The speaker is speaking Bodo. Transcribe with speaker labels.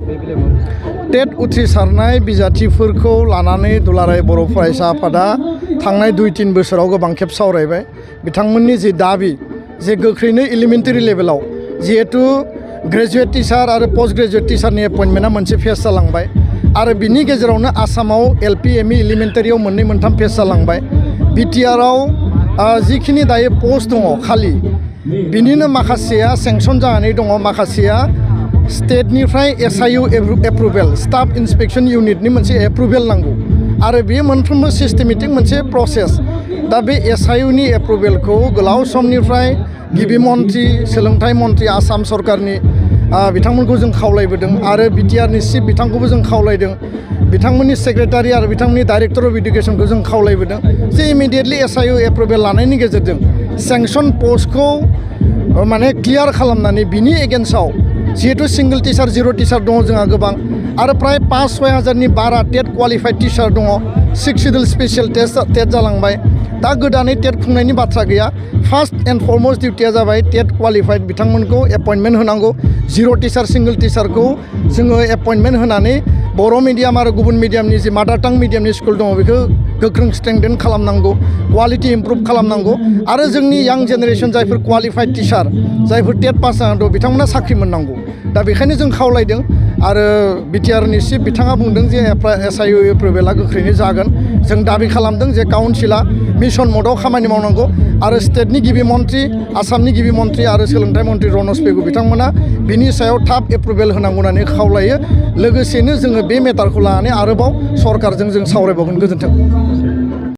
Speaker 1: टेट उथ्रिसारनाय बिजाथिफोरखौ लानानै दुलाराय बर' फरायसा आफादा थांनाय 2-3 बोसोराव गोबां खेब सावरायबाय बिथांमोननि जि दाबि जे गोख्रैनो एलिमेन्टारि लेभेलाव जिहेतु ग्रेजुवेट टिचार आरो पोस्ट ग्रेजुवेट टिचारनि एपइन्टमेन्टआ मोनसे फेज जालांबाय आरो बिनि गेजेरावनो आसामाव एलपि एमइ एलिमेन्टारियाव 2-3 फेज जालांबाय बिटिआरआव जिखिनि दायो पोस्ट दङ खालि बिनिनो माखासेया सेंसन जानानै दङ माखासेया स्टेटनिफ्राय एसआइउ एप्रुभेल स्टाफ इन्सपेक्शन इउनिटनि मोनसे एप्रुभेल नांगौ आरो बेयो मोनफ्रोमबो सिस्टेमेटिक मोनसे प्रसेस दा बे एसआइउनि एप्रुभेलखौ गोलाव समनिफ्राय गिबि मन्थ्रि सोलोंथाइ मन्थ्रि आसाम सरकारनि बिथांमोनखौ जों खावलायबोदों आरो बिटिआरनि चिफ बिथांखौबो जों खावलायदों बिथांमोननि सेक्रेटारि आरो बिथांमोननि डाइरेक्टर अफ इडुकेसनखौ जों खावलायबोदों जे इमिडियेटलि एसआइउ एप्रुभेल लानायनि गेजेरजों सेंसन पस्टखौ माने क्लियार खालामनानै बिनि एगेन्स्टआव जिहेतु सिंगल टिचार 0 टिचार दङ जोंहा गोबां आरो प्राय 5-6 हाजारनि बारा टेट क्वालिफाइड टिचार दङ 6 शिड्युल स्पेशल टेट जालांबाय दा गोदानै टेट खुंनायनि बाथ्रा गैया फार्स्ट एन्ड फरमस्ट डिउटिया जाबाय टेट क्वालिफाइड बिथांमोनखौ एपइन्टमेन्ट होनांगौ 0 टिचार सिंगल टिचारखौ जोङो एपइन्टमेन्ट होनानै बर' मिडियाम आरो गुबुन मिडियामनि जि मादार टां मिडियामनि स्कुल दङ बेखौ गोख्रों स्ट्रेंथेन खालामनांगौ क्वालिटि इमप्रुभ खालामनांगौ आरो जोंनि यां जेनेरेसन जायफोर क्वालिफाइड टिचार जायफोर टेट पास जानानै दं बिथांमोना साख्रि मोननांगौ दा बेखायनो जों खावलायदों आरो बिटिआरनि चिफ बिथाङा बुंदों जे एसआइउ एप्रुभेला गोख्रैनो जागोन जों दाबि खालामदों जे काउन्सिला मिशन मदआव खामानि मावनांगौ आरो स्टेटनि गिबि मन्थ्रि आसामनि गिबि मन्थ्रि आरो सोलोंथाइ मन्थ्रि रनज पेगु बिथांमोना बिनि सायाव थाब एप्रुभेल होनांगौ होननानै खावलायो लोगोसेनो जोङो बे मेटारखौ लानानै आरोबाव सरकारजों जों सावरायबावगोन गोजोन्थों